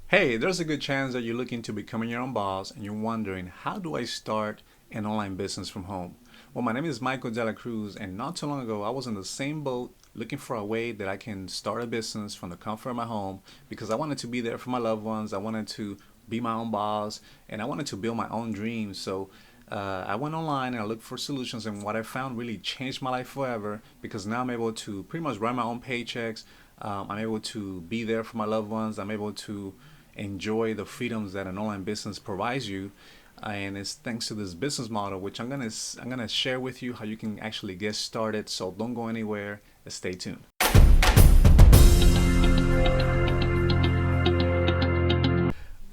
Hey, there's a good chance that you're looking to becoming your own boss and you're wondering, how do I start an online business from home? Well, my name is Michael Dela Cruz, and not too long ago, I was in the same boat looking for a way that I can start a business from the comfort of my home because I wanted to be there for my loved ones. I wanted to be my own boss and I wanted to build my own dreams. So I went online and I looked for solutions, and what I found really changed my life forever because now I'm able to pretty much write my own paychecks. I'm able to be there for my loved ones. I'm able to enjoy the freedoms that an online business provides you. And it's thanks to this business model, which I'm gonna share with you how you can actually get started. So don't go anywhere. Stay tuned.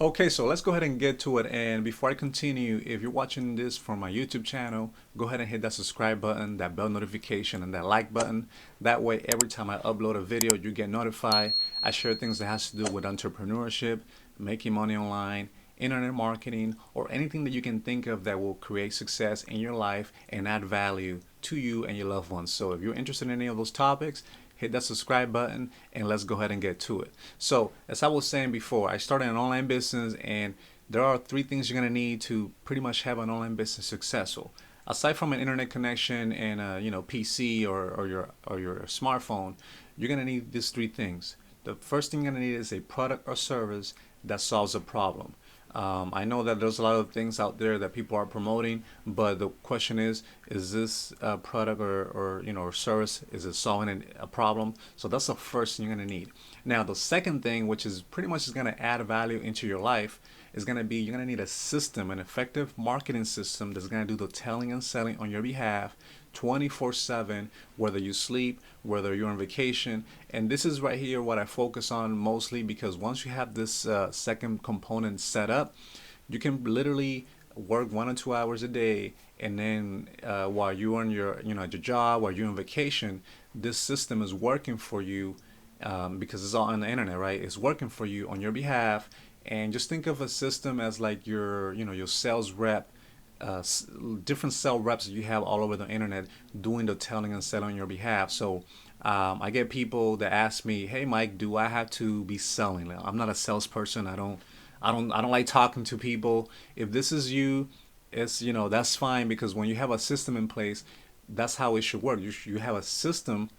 Okay, so let's go ahead and get to it. And before I continue, if you're watching this from my YouTube channel, go ahead and hit that subscribe button, that bell notification, and that like button. That way, every time I upload a video, you get notified. I share things that has to do with entrepreneurship, making money online, internet marketing, or anything that you can think of that will create success in your life and add value to you and your loved ones. So if you're interested in any of those topics, hit that subscribe button and let's go ahead and get to it. So, as I was saying before, I started an online business, and there are three things you're going to need to pretty much have an online business successful. Aside from an internet connection and a PC or your smartphone, you're going to need these three things. The first thing you're going to need is a product or service that solves a problem. I know that there's a lot of things out there that people are promoting, but the question is this product or service, is it solving a problem? So that's the first thing you're gonna need. Now the second thing, which is pretty much is gonna add value into your life, is gonna be you're gonna need a system, an effective marketing system that's gonna do the telling and selling on your behalf 24/7, whether you sleep, whether you're on vacation. And this is right here what I focus on mostly, because once you have this second component set up, you can literally work 1 or 2 hours a day, and then while you're on your at your job, while you're on vacation, this system is working for you, because it's all on the internet, right? It's working for you on your behalf. And just think of a system as like your sales rep, different sales reps that you have all over the internet doing the telling and selling on your behalf. So I get people that ask me, "Hey, Mike, do I have to be selling?" Like, I'm not a salesperson. I don't like talking to people. If this is you, it's that's fine, because when you have a system in place, that's how it should work. You have a system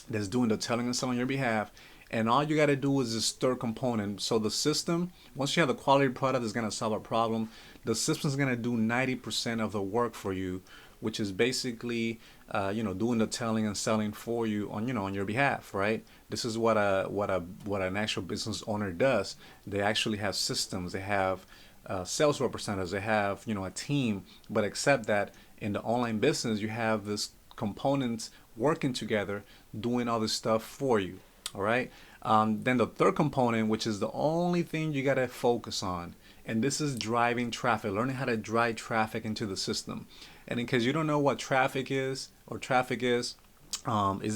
that's doing the telling and selling on your behalf, and all you got to do is this third component. So the system, once you have the quality product that's going to solve a problem, the system is going to do 90% of the work for you, which is basically doing the telling and selling for you on your behalf, right? This is what an actual business owner does. They actually have systems. They have sales representatives. They have a team. But except that in the online business, you have this components working together, doing all this stuff for you. All right. Then the third component, which is the only thing you gotta focus on, and this is driving traffic, learning how to drive traffic into the system. And in case you don't know what traffic is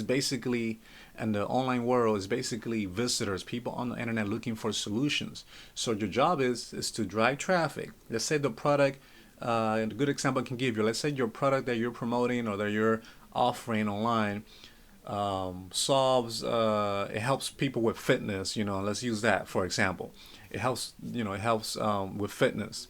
basically, in the online world, is basically visitors, people on the internet looking for solutions. So your job is to drive traffic. Let's say the product, a good example I can give you. Let's say your product that you're promoting or that you're offering online solves it helps people with fitness. Let's use that for example. It helps with fitness.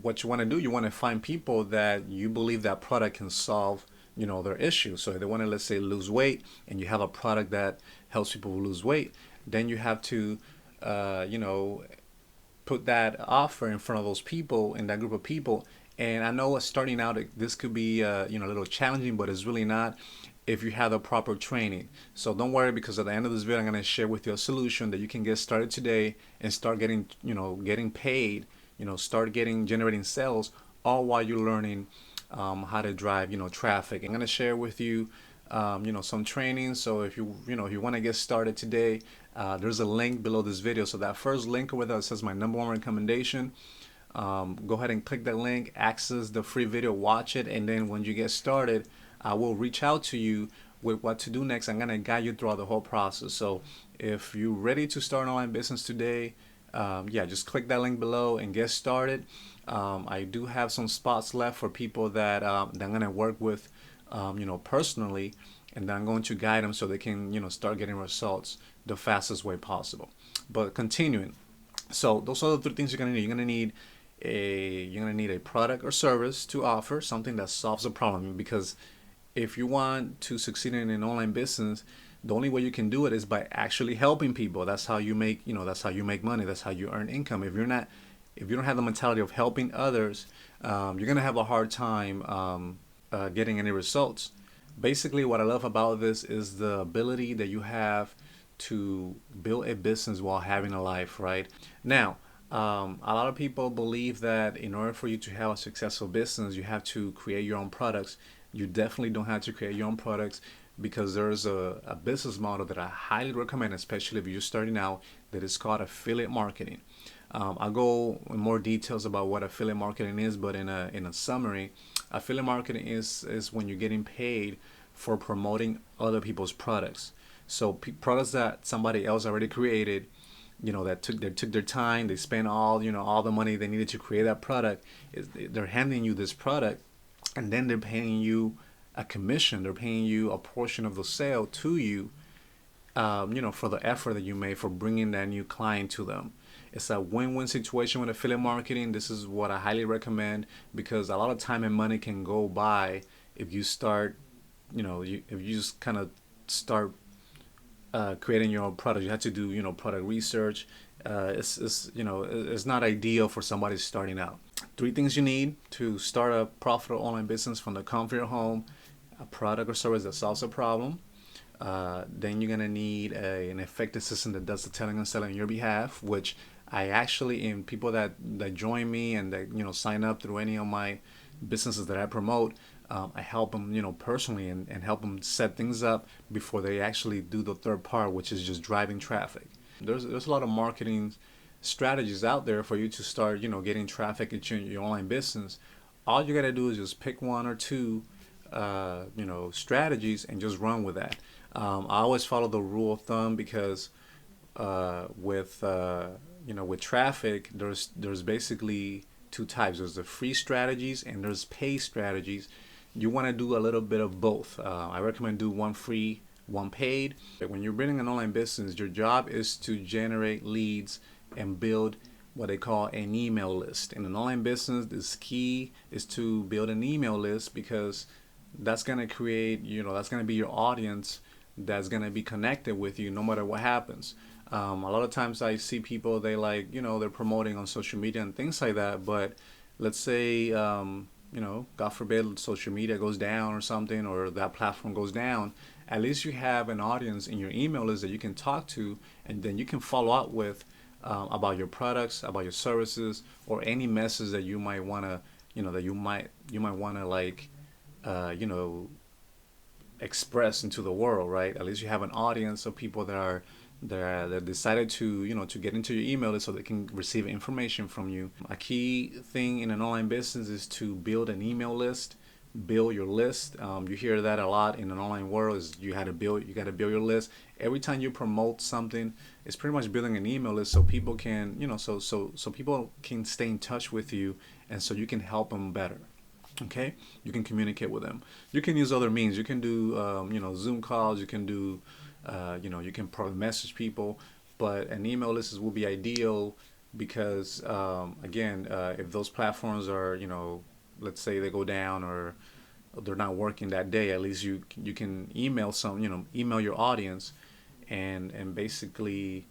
What you want to do, you want to find people that you believe that product can solve their issues. So if they want to, let's say, lose weight, and you have a product that helps people lose weight, then you have to you know put that offer in front of those people, in that group of people. And I know starting out, this could be a little challenging, but it's really not if you have the proper training. So don't worry, because at the end of this video, I'm going to share with you a solution that you can get started today and start getting paid, start generating sales, all while you're learning how to drive traffic. I'm going to share with you some training. So if you want to get started today, there's a link below this video. So that first link over there says my #1 recommendation. Go ahead and click that link, access the free video, watch it, and then when you get started, I will reach out to you with what to do next. I'm gonna guide you throughout the whole process. So if you're ready to start an online business today, yeah, just click that link below and get started. I do have some spots left for people that I'm gonna work with, personally, and then I'm going to guide them so they can, start getting results the fastest way possible. But continuing, so those are the three things you're gonna need. You're gonna need a product or service to offer, something that solves a problem. Because if you want to succeed in an online business, the only way you can do it is by actually helping people. That's how you make, that's how you make money. That's how you earn income. If you don't have the mentality of helping others, you're gonna have a hard time getting any results. Basically, what I love about this is the ability that you have to build a business while having a life, right? Now, a lot of people believe that in order for you to have a successful business, you have to create your own products. You definitely don't have to create your own products, because there's a business model that I highly recommend, especially if you're starting out, that is called affiliate marketing. I'll go in more details about what affiliate marketing is, but in a summary, affiliate marketing is when you're getting paid for promoting other people's products. So products that somebody else already created, that took their time, they spent all the money they needed to create that product. They're handing you this product, and then they're paying you a commission. They're paying you a portion of the sale to you, for the effort that you made for bringing that new client to them. It's a win-win situation with affiliate marketing. This is what I highly recommend, because a lot of time and money can go by if you start, if you just kind of start creating your own product. You have to do, product research. It's not ideal for somebody starting out. Three things you need to start a profitable online business from the comfort of your home: a product or service that solves a problem. Then you're gonna need an effective system that does the telling and selling on your behalf, which I actually, in people that join me and that sign up through any of my businesses that I promote, I help them personally, and help them set things up before they actually do the third part, which is just driving traffic. There's a lot of marketing strategies out there for you to start getting traffic into your online business. All you gotta do is just pick one or two strategies and just run with that. I always follow the rule of thumb, because with traffic, there's basically two types. There's the free strategies and there's paid strategies. You want to do a little bit of both. I recommend do one free, one paid. When you're building an online business, your job is to generate leads and build what they call an email list. In an online business, this key is to build an email list, because that's going to create, that's going to be your audience that's going to be connected with you no matter what happens. A lot of times I see people, they're promoting on social media and things like that, but let's say, God forbid, social media goes down or something, or that platform goes down. At least you have an audience in your email list that you can talk to, and then you can follow up with about your products, about your services, or any message that you might want to, that you might want to express into the world, right? At least you have an audience of people that decided to to get into your email list so they can receive information from you. A key thing in an online business is to build an email list. Build your list. You hear that a lot in an online world, is you got to build your list. Every time you promote something, it's pretty much building an email list, so people can so people can stay in touch with you, and so you can help them better. Okay, you can communicate with them. You can use other means. You can do Zoom calls. You can do you can probably message people, but an email list will be ideal, because again, if those platforms are let's say they go down or they're not working that day, at least you can email email your audience, and basically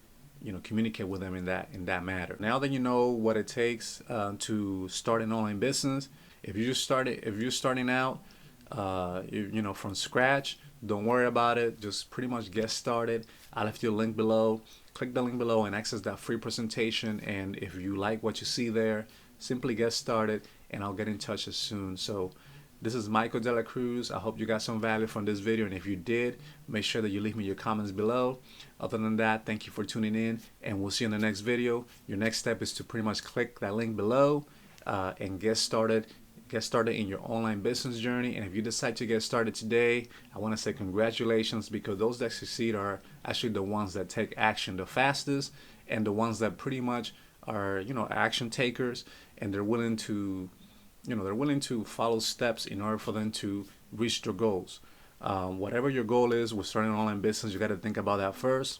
communicate with them in that matter. Now that you know what it takes to start an online business, if you're starting out from scratch, don't worry about it. Just pretty much get started. I left you a link below. Click the link below and access that free presentation. And if you like what you see there, simply get started, and I'll get in touch as soon. So this is Michael de la Cruz. I hope you got some value from this video, and if you did, make sure that you leave me your comments below. Other than that, thank you for tuning in, and we'll see you in the next video. Your next step is to pretty much click that link below and get started in your online business journey. And if you decide to get started today, I want to say congratulations, because those that succeed are actually the ones that take action the fastest, and the ones that pretty much are action takers, and they're willing to follow steps in order for them to reach their goals. Whatever your goal is with starting an online business, you got to think about that first.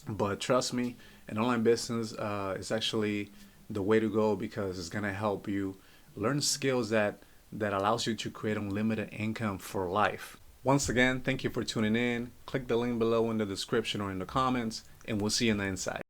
But trust me, An online business is actually the way to go because it's gonna help you learn skills that allows you to create unlimited income for life. Once again, thank you for tuning in. Click the link below in the description or in the comments, and we'll see you on the inside.